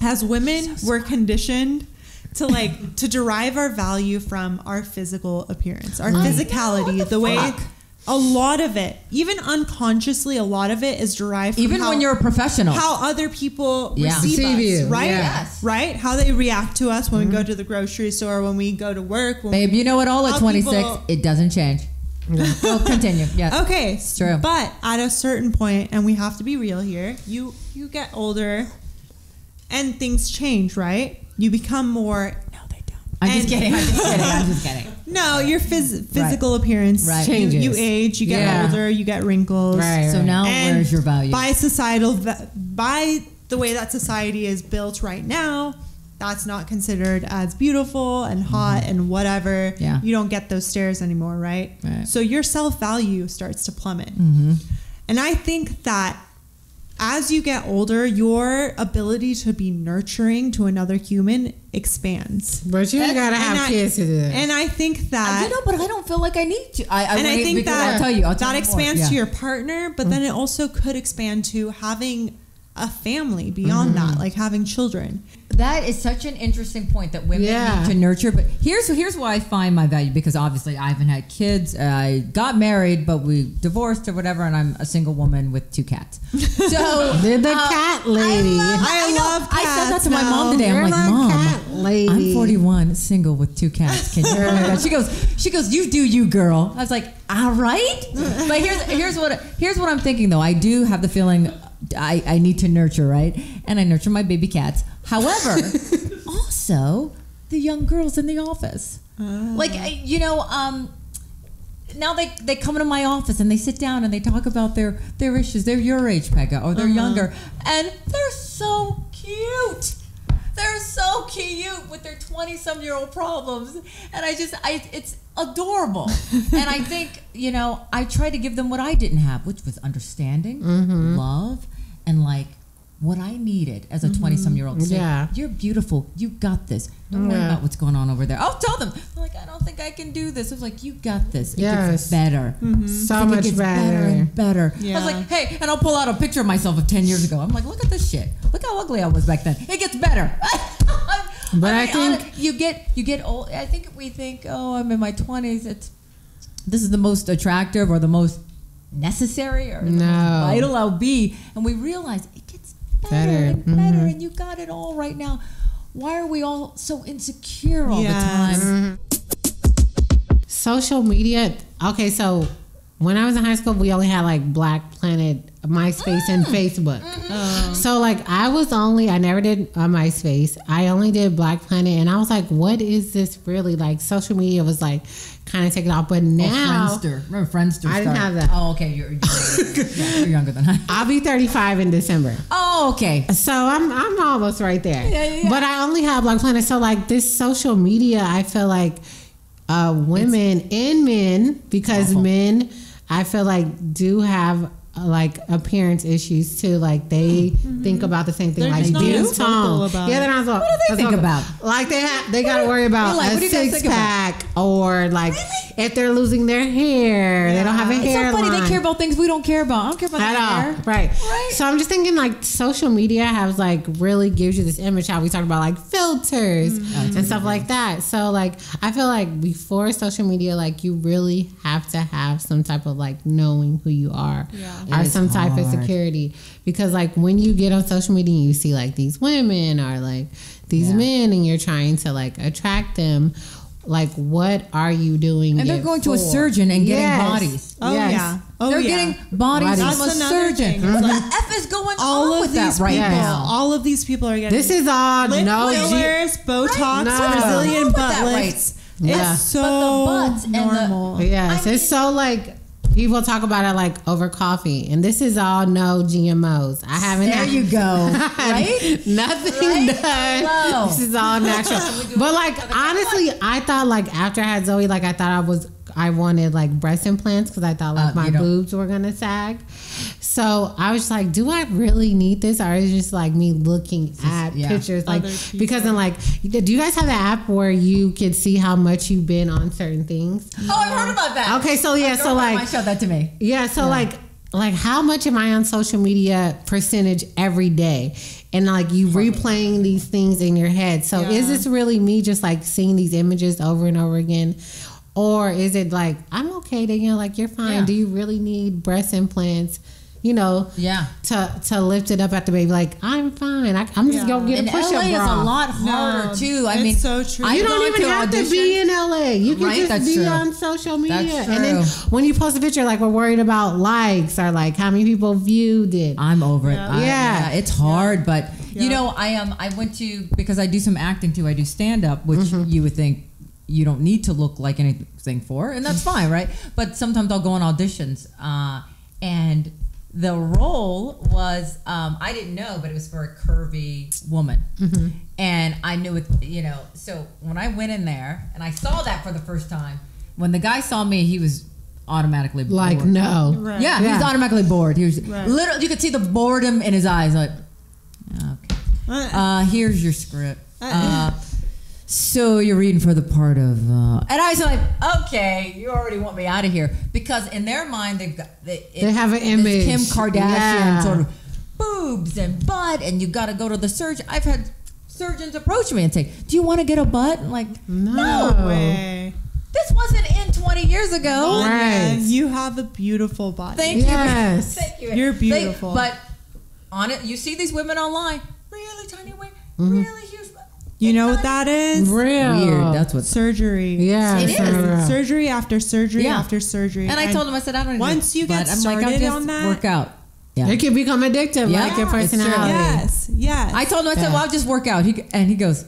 as women we're conditioned to derive our value from our physical appearance, our physicality, the way. A lot of it, even unconsciously, a lot of it is derived from when you're a professional. How other people receive us, you. right? Yes. Right? How they react to us when we go to the grocery store, when we go to work. Babe, you know what? All at 26, it doesn't change. We'll continue. Yeah. Okay. It's true. But at a certain point, and we have to be real here, you get older and things change, right? You become more... I'm just kidding. No, your physical appearance changes. You age, you get older, you get wrinkles. Right. So now, where's your value? By the way that society is built right now, that's not considered as beautiful and hot and whatever. Yeah. You don't get those stares anymore, right? So your self-value starts to plummet. And I think that as you get older, your ability to be nurturing to another human expands. But you gotta have kids to do that. And I think that... but I don't feel like I need to. I think that I'll tell you that expands to your partner, but then it also could expand to having a family beyond that, like having children. That is such an interesting point that women need to nurture. But here's why I find my value, because obviously I haven't had kids. I got married, but we divorced or whatever, and I'm a single woman with 2 cats. So they're the cat lady. I love cats. I said that to my mom today. I'm like, Mom, cat lady. I'm 41, single with 2 cats. Can you believe that? She goes, you do you, girl. I was like, all right. But here's what I'm thinking though. I do have the feeling I need to nurture, right? And I nurture my baby cats. However, also the young girls in the office. Now they come into my office and they sit down and they talk about their issues. They're your age, Pegga, or they're younger, and they're so cute. They're so cute with their 20-some-year-old problems, and it's adorable. And I think, I try to give them what I didn't have, which was understanding, love, and like what I needed as a 20-some-year-old. Yeah. You're beautiful. You got this. Don't worry about what's going on over there. I'll tell them. I'm like, I don't think I can do this. I was like, you got this. It gets better. So much better and better. Yeah. I was like, hey, and I'll pull out a picture of myself of 10 years ago. I'm like, look at this shit. Look how ugly I was back then. It gets better. But I think you get old. I think we think, oh, I'm in my 20s. This is the most attractive or the most necessary or the most vital I'll be, and we realize it gets better and better, and you got it all right now. Why are we all so insecure all the time? Social media. Okay, so when I was in high school, we only had like Black Planet, MySpace, and Facebook. So like I never did MySpace. I only did Black Planet, and I was like, what is this really? Like social media was like kind of taken off, but now Friendster. Remember Friendster? I didn't have that. Oh, okay, you're younger than I. I'll be 35 in December. Oh, okay. So I'm almost right there. Yeah. But I only have Black Planet. So like this social media, I feel like women and men, because men, I feel like do have like appearance issues too. Like they think about the same thing. They're like just not do as vocal about yeah, they're not. What do they think about? Like they got to worry about Like, what do a you guys six think pack or like if they're losing their hair, they don't have a It's so hairline. funny. They care about things we don't care about. I don't care about At their all. hair. Right. So I'm just thinking like social media has like really gives you this image, how we talk about like filters and stuff like that. So like I feel like before social media, like you really have to have some type of like knowing who you are or some type of security, because like when you get on social media and you see like these women or like these men and you're trying to like attract them, like what are you doing? And they're going to a surgeon and getting bodies. Oh yeah. Oh, they're yeah. getting bodies That's from a another surgeon. thing. What Like, the F is going all on of with these that right people, now? all of these people are getting This is all lip no fillers, Botox, No. Brazilian What's wrong with butt that, right? lifts. Yeah. It's so But the butts and the- normal. Yes, it's so like people talk about it like over coffee, and this is all no GMOs. I haven't. There you go. Right? Nothing Right? done. Hello. This is all natural. But like honestly, I thought like after I had Zoe, like I thought I wanted like breast implants because I thought like my boobs were gonna sag. So I was just like, do I really need this, or is it just like me looking at pictures? Like because then like, do you guys have the app where you can see how much you've been on certain things? Oh, I've heard about that. Okay, so yeah, so like I showed that to me. yeah, so like how much am I on social media percentage every day? And like you replaying these things in your head. So is this really me just like seeing these images over and over again? Or is it like, I'm okay, Danielle, like you're fine. Yeah. Do you really need breast implants? You know, to lift it up at the baby. Like, I'm fine. I'm just going to get a push-up bra. LA is a lot harder too. I mean, so true. You don't even have to be in LA. You can just be on social media. That's and then when you post a picture, like we're worried about likes or like how many people viewed it. I'm over it. Yeah. It's hard, but you know, I went to, because I do some acting too. I do stand-up, which you would think you don't need to look like anything for, and that's fine, right? But sometimes I'll go on auditions, and the role was, I didn't know, but it was for a curvy woman. And I knew it, you know, so when I went in there and I saw that for the first time, when the guy saw me, he was automatically bored. Like, no. Right. Yeah, he was automatically bored. He was literally, you could see the boredom in his eyes, like, okay. Here's your script. So you're reading for the part of, and I was like, okay, you already want me out of here, because in their mind they have an image, Kim Kardashian sort of boobs and butt, and you got to go to the surgeon. I've had surgeons approach me and say, "Do you want to get a butt?" I'm like, no way. This wasn't in 20 years ago. Right. You have a beautiful body. Thank you. Thank you. You're beautiful. But on it, you see these women online, really tiny waist, really huge. You know what that is? Real. Weird. That's what surgery. Yeah, it is. Surgery after surgery after surgery. And I told him, I said, I don't. Once you get started I'll just on that, work out. Yeah. It can become addictive, like your personality. Yes. I told him, I said, well, I'll just work out. He goes,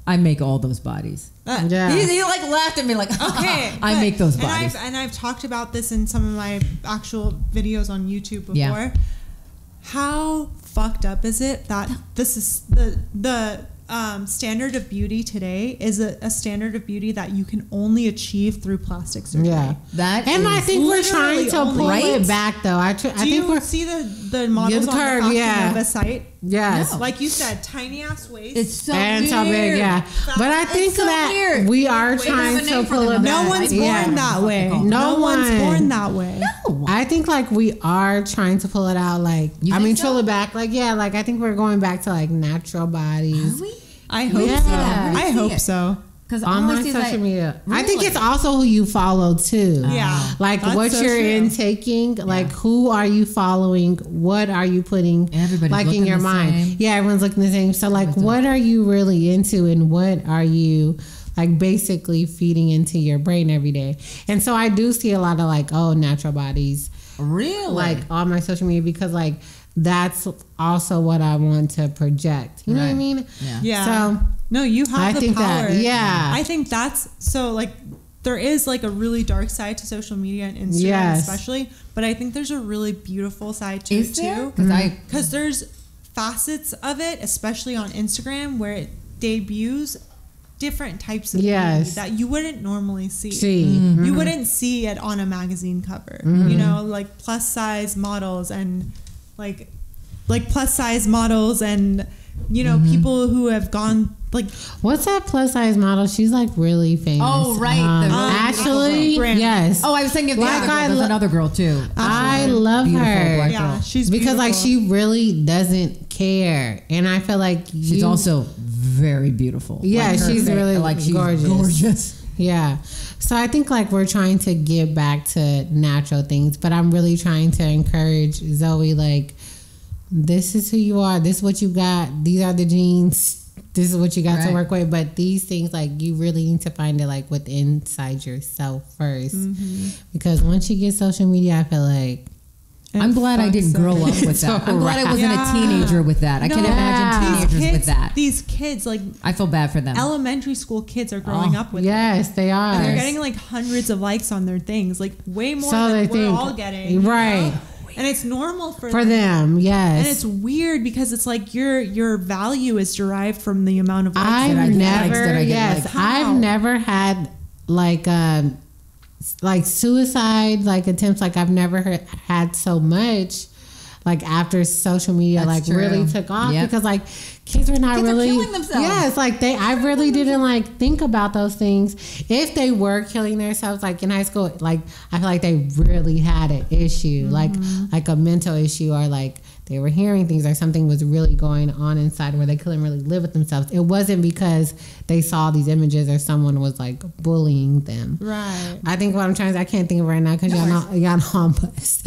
I make all those bodies. He like laughed at me like, okay, I make those bodies. And I've talked about this in some of my actual videos on YouTube before. How fucked up is it that this is the standard of beauty today is a standard of beauty that you can only achieve through plastic surgery. Yeah, I think we're trying to pull it back, though. I think we're see the models on the Fashion site. Yes, no. Like you said, tiny ass waist. It's so and weird. so big, yeah. But I think that we are trying to pull it back. No one's born that way. No one's born that way. No, I think like we are trying to pull it out. Like pull it back. Like like I think we're going back to like natural bodies. Are we? I hope so. I hope so. Because on my social media, really? I think it's also who you follow too. Yeah, like what you're intaking. Like who are you following? What are you putting? Everybody's like in your mind. Same. Yeah, everyone's looking the same. So like, what are you really into, and what are you like basically feeding into your brain every day? And so I do see a lot of like natural bodies. Really, like on my social media because like that's also what I want to project. You know what I mean? Yeah. So. No, you have the power. I think that's so like there is like a really dark side to social media and Instagram especially, but I think there's a really beautiful side to it too. Because there's facets of it, especially on Instagram, where it debuts different types of beauty that you wouldn't normally see. Mm-hmm. You wouldn't see it on a magazine cover. You know, like plus size models and like plus size models and you know people who have gone like what's that plus size model? She's like really famous. Oh right, actually yes. Oh, I was thinking there's another girl too. I love her. Yeah, she's because beautiful. like she really doesn't care, and I feel like she's also very beautiful. Yeah, like she's really like she's gorgeous. Yeah. So I think like we're trying to get back to natural things, but I'm really trying to encourage Zoe like this is who you are. This is what you got. These are the genes. This is what you got to work with. But these things, like, you really need to find it, like, within inside yourself first. Because once you get social media, I feel like... I'm glad I didn't grow up with that. I'm glad I wasn't a teenager with that. I can imagine teenagers with that. These kids, like... I feel bad for them. Elementary school kids are growing up with it. Yes, they are. And they're getting, like, hundreds of likes on their things. Like, way more than we're all getting. Right. You know? And it's normal for them, yes. And it's weird because it's like your value is derived from the amount of likes I've never had like suicide attempts. Like I've never had so much like after social media really took off because like kids are not really killing themselves. Yes, like I really didn't like think about those things. If they were killing themselves like in high school, like I feel like they really had an issue, like a mental issue, or like they were hearing things or something was really going on inside where they couldn't really live with themselves. It wasn't because they saw these images or someone was like bullying them. Right. I think what I'm trying to, I can't think of it right now because y'all know I'm blessed.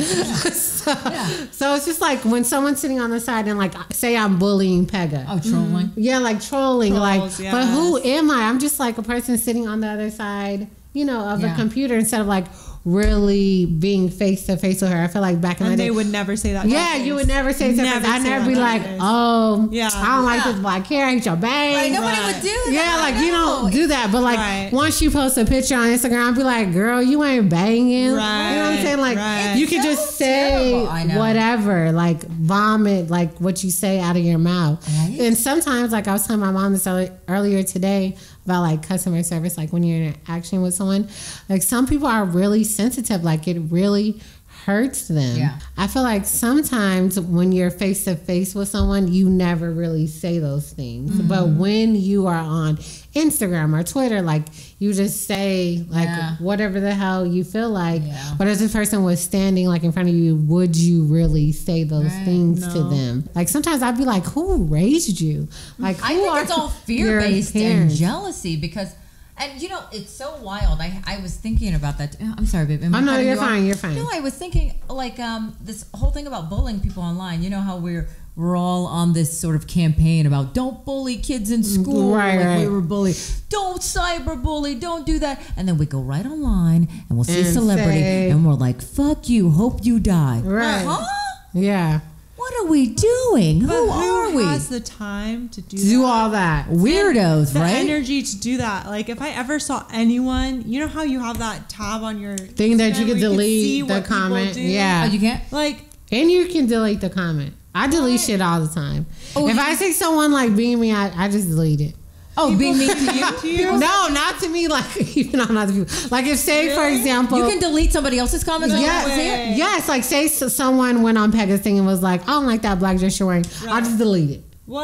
So it's just like when someone's sitting on the side and like say I'm bullying Pega. Oh, trolling. Yeah, like trolling. Trolls, but who am I? I'm just like a person sitting on the other side, of a computer instead of like really being face to face with her. I feel like back in the day they would never say that. Yeah, you would never say that. I'd never be like, I don't like this black hair. I hate your bangs. Right, nobody would do that. Yeah, like you don't do that. But like once you post a picture on Instagram, I'd be like, girl, you ain't banging. Right. You know what I'm saying? Like you could just say whatever, like vomit, like what you say out of your mouth. Right. And sometimes, like I was telling my mom this earlier today about like customer service, like when you're in interaction with someone, like some people are really sensitive, like it really hurts them. Yeah. I feel like sometimes when you're face to face with someone, you never really say those things. But when you are on Instagram or Twitter, like you just say like whatever the hell you feel like. Yeah. But if this person was standing like in front of you, would you really say those things to them? Like sometimes I'd be like, who raised you? Like I think it's all fear based and jealousy because. And it's so wild. I was thinking about that. I'm sorry, babe. No, you're fine. You're fine. No, I was thinking like this whole thing about bullying people online. You know how we're all on this sort of campaign about don't bully kids in school. Right. We were bullied. Don't cyberbully. Don't do that. And then we go right online and we'll see a celebrity and we're like, fuck you. Hope you die. Right. Huh? Yeah. What are we doing? Who are we? Who has the time to do all that? Weirdos, the right? energy to do that. Like if I ever saw anyone, you know how you have that tab on your thing that you can delete the comment. Yeah. Oh, you can't? Like, and you can delete the comment. I delete shit all the time. If I see someone like being me, I just delete it. Oh, being mean to you? No, not to me. Like even on other people. Like if say for example, you can delete somebody else's comments. Yes. Like say someone went on Peggy's thing and was like, I don't like that black dress you're wearing. I'll just delete it. What?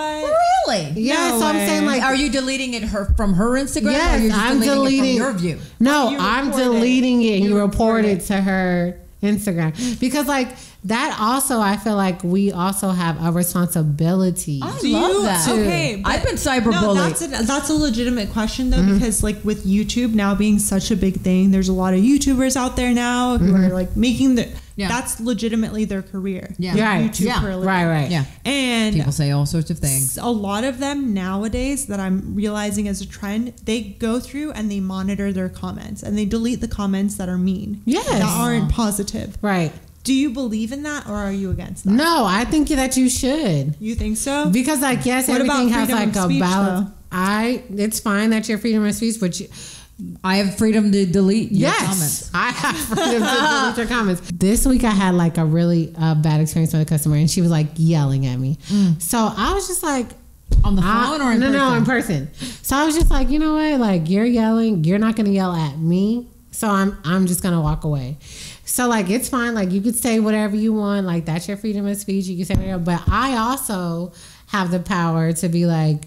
Really? Yeah. No so I'm way. saying like, are you deleting it from her Instagram? Yes, or you're just I'm deleting it from your view. No, You I'm report deleting it and you report report it to her Instagram because like that also I feel like we also have a responsibility. I love that. Okay, I've been cyberbullied. No, that's a legitimate question though, because like with YouTube now being such a big thing, there's a lot of YouTubers out there now who are like making that's legitimately their career. Yeah. Right. YouTube for a living. Right. Yeah. And People say all sorts of things. a lot of them nowadays that I'm realizing as a trend, they go through and they monitor their comments and they delete the comments that are mean. Yes. That aren't positive. Right. Do you believe in that or are you against that? No, I think that you should. You think so? Because like yes, What everything about has freedom like of a speech, balance. though? It's fine that you're freedom of speech, but I have freedom to delete your yes, comments. I have freedom to delete your comments. This week I had like a really bad experience with a customer, and she was like yelling at me. So I was just like, On the phone or in person? No, in person. So I was just like, you know what? Like you're yelling, you're not gonna yell at me. So I'm just gonna walk away. So like it's fine. Like you could say whatever you want. Like that's your freedom of speech. You can say whatever. But I also have the power to be like,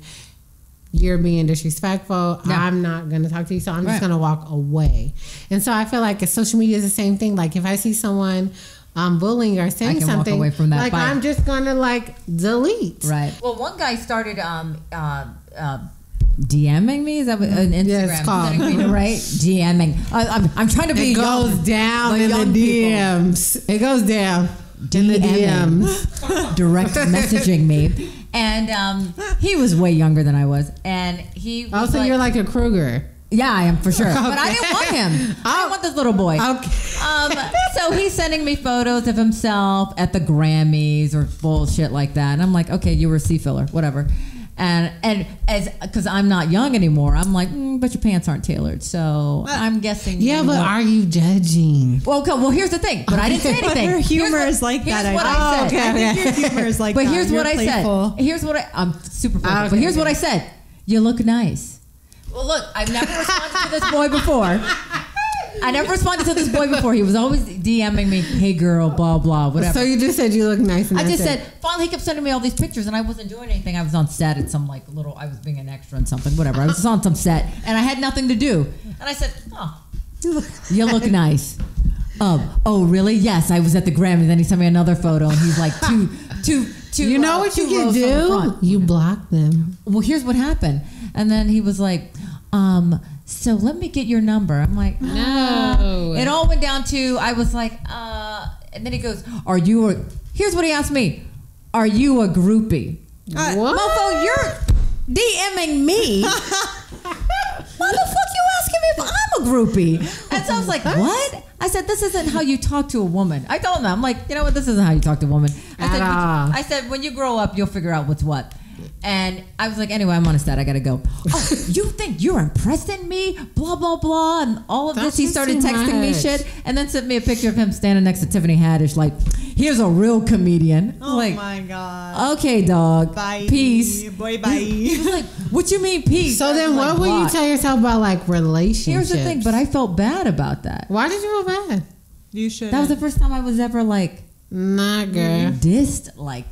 you're being disrespectful. Yeah. I'm not gonna talk to you. So I'm just gonna walk away. And so I feel like social media is the same thing. Like if I see someone bullying or saying I can walk something, away from that like fight. I'm just gonna like delete. Right. Well, one guy started DMing me. Is that what an Instagram? Yeah, it's called. Is that agreement, right? DMing. I'm trying to be It goes young. down Like in young the people. DMs. It goes down in the DMing. DMs. Direct messaging me, and he was way younger than I was, and he was Also, you're like a Kruger. yeah, I am for sure, but I didn't want him. I didn't want this little boy. Okay. So he's sending me photos of himself at the Grammys or bullshit like that, and I'm like, okay, you were a sea filler, whatever. And as because I'm not young anymore, I'm like, but your pants aren't tailored, so I'm guessing. Yeah, but are you judging? Well, okay, well, here's the thing. But I didn't say But anything. her humor Here's is like here's that. What I said. I think your humor is like But that. here's You're what I playful. said. Here's what I'm super playful. Okay, But here's what okay. I said. You look nice. Well, look, I've never responded to this boy before. I never responded to this boy before. He was always DMing me, hey girl, blah, blah, whatever. So you just said you look nice. And I just that's it. said, finally he kept sending me all these pictures and I wasn't doing anything. I was on set at some like little, I was being an extra in something, whatever. I was just on some set and I had nothing to do. And I said, oh, you look nice. Oh, really? Yes, I was at the Grammy. Then he sent me another photo and he's like, two. You know what you two can rows from the do? front. You block them. Well, here's what happened. And then he was like, so let me get your number. I'm like, No. It all went down to, I was like, and then he goes, here's what he asked me. Are you a groupie? What? Mofo, you're DMing me. Why the fuck you asking me if I'm a groupie? And so I was like, what? I said, this isn't how you talk to a woman. I told him that. I'm like, you know what? This isn't how you talk to a woman. I said, when you grow up, you'll figure out what's what. And I was like, anyway, I'm on a set. I got to go. Oh, you think you're impressed in me? Blah, blah, blah. And all of That's this. He started too texting me much. shit and then sent me a picture of him standing next to Tiffany Haddish like, here's a real comedian. Oh like, my God. okay, dog. Bye. Peace. Boy, bye. He was like, what you mean peace? So I then was what like, would you block. tell yourself about like relationships? Here's the thing, but I felt bad about that. Why did you feel bad? You should. That was the first time I was ever like Nah, girl. dissed. Like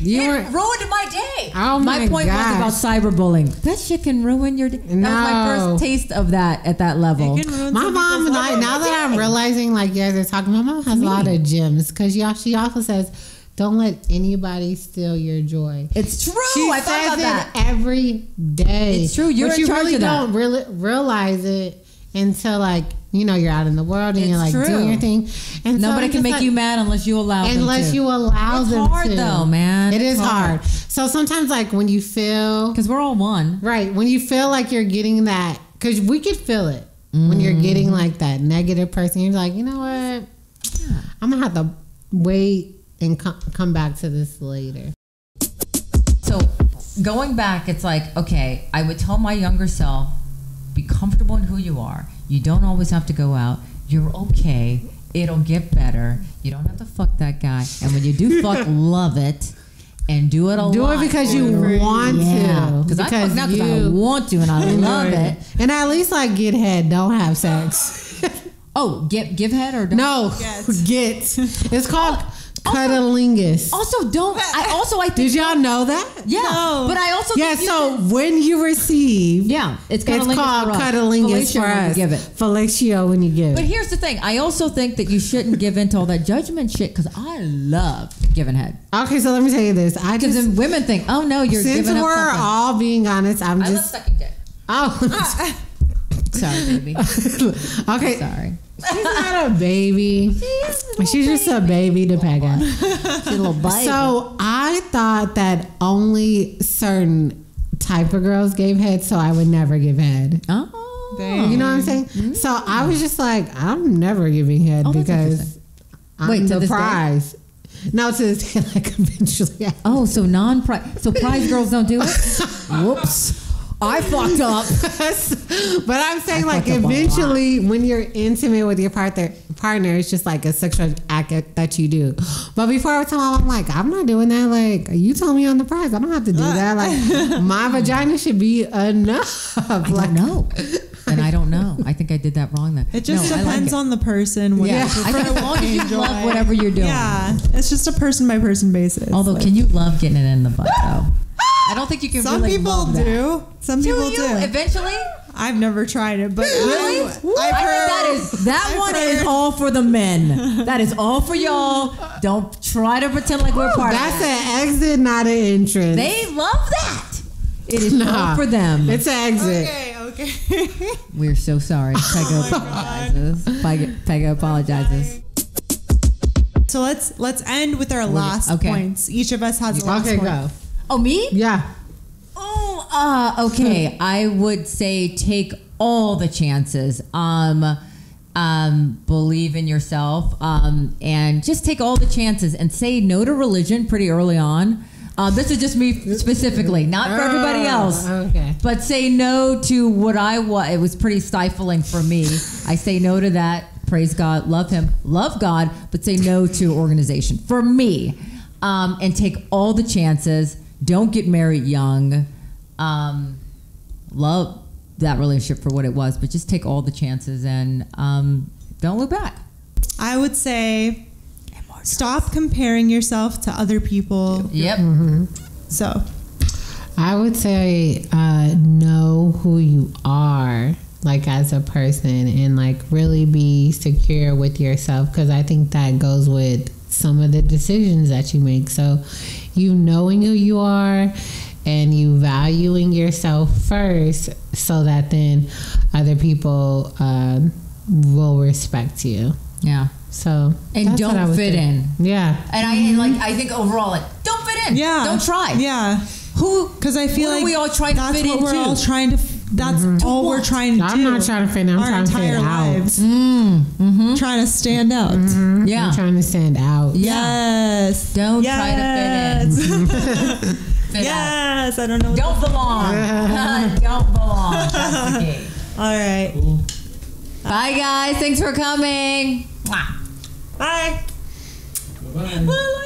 You it were- ruined my day. Oh my point gosh. was about cyberbullying. That shit can ruin your day. That was my No. first taste of that at that level. It can ruin My some mom, people's like, lives. now that I'm realizing, like, you guys are talking, my mom has a lot of gems because she also says, don't let anybody steal your joy. It's true. She I thought says about it that. every day. It's true. You're but in you charge really of that. don't really realize it until, like, you know, you're out in the world and It's you're like true. doing your thing. And so Nobody I'm can just make like, you mad unless you allow them unless to. you allow It's them hard to. though, man. It It's is hard. So sometimes, like, when you feel because we're all one. right, when you feel like you're getting that, because we could feel it when you're getting like that negative person. You're like, you know what? I'm gonna have to wait and come back to this later. So going back, it's like, okay, I would tell my younger self, be comfortable in who you are. You don't always have to go out. You're okay. It'll get better. You don't have to fuck that guy. And when you do fuck, love it. and do it a lot. Do it because you want to. Because I want to, and I love it. And at least like get head. Don't have sex. Oh, give head or don't? No, get. It's called cunnilingus. Also, don't. I think. Did y'all know that? Yeah, No. but I also think So when you receive, it's called cunnilingus for us. Give it. Fellatio when you give. But here's the thing. I also think that you shouldn't give in to all that judgment shit because I love giving head. Okay, so let me tell you this. Because then women think, oh no, you're since giving up we're something. all being honest, I love sucking dick. Oh, Sorry, baby. okay. Sorry. She's not a baby. She's just a baby to Pega. She's a little baby. So I thought that only certain type of girls gave head, so I would never give head. Oh. You know what I'm saying? Mm-hmm. So I was just like, I'm never giving head because I'm to the this prize. No, to this day, like eventually. Yeah. Oh, so so prize girls don't do it? Whoops. I fucked up. But I'm saying like eventually when you're intimate with your partner, it's just like a sexual act that you do. But before I was telling I'm like, I'm not doing that. Like, you told me on the prize. I don't have to do that. Like, my vagina should be enough. I don't know. And I don't know. I think I did that wrong then. It just depends on the person. Yeah. I think as long as you love whatever you're doing. Yeah. It's just a person by person basis. Although, can you love getting it in the butt though? I don't think you can. Some really people love that. do. Some people do. Eventually, I've never tried it, but really, I've heard that one is all for the men. That is all for y'all. Don't try to pretend like we're part of that. That's an exit, not an entrance. They love that. It is all for them. It's an exit. Okay. We're so sorry. Pega apologizes. Pega apologizes. So let's end with our last points. Each of us has a last point. Go. Oh, me? Yeah. Oh, okay. I would say take all the chances. Believe in yourself, and just take all the chances and say no to religion pretty early on. This is just me specifically, not for everybody else. Okay. But say no to what I want. It was pretty stifling for me. I say no to that. Praise God. Love Him. Love God. But say no to organization. For me. And take all the chances. Don't get married young. Love that relationship for what it was. But just take all the chances and don't look back. I would say stop comparing yourself to other people. Yep. Mm-hmm. So I would say know who you are, like as a person, and like really be secure with yourself, because I think that goes with some of the decisions that you make. So you knowing who you are and you valuing yourself first, so that then other people will respect you. Yeah. So and don't fit in. Yeah. And I think overall, like, don't fit in. Yeah. Don't try. Yeah. Because I feel like we all trying to fit in. That's what we're all trying to. That's all we're trying to do. I'm not trying to fit in. I'm trying to fit out. Trying to stand out. Yeah. I'm trying to stand out. Yes. Don't try to fit in. Yes. I don't know. Don't belong. Don't belong. That's the key. All right. Cool. Bye, guys. Thanks for coming. Bye. Bye-bye.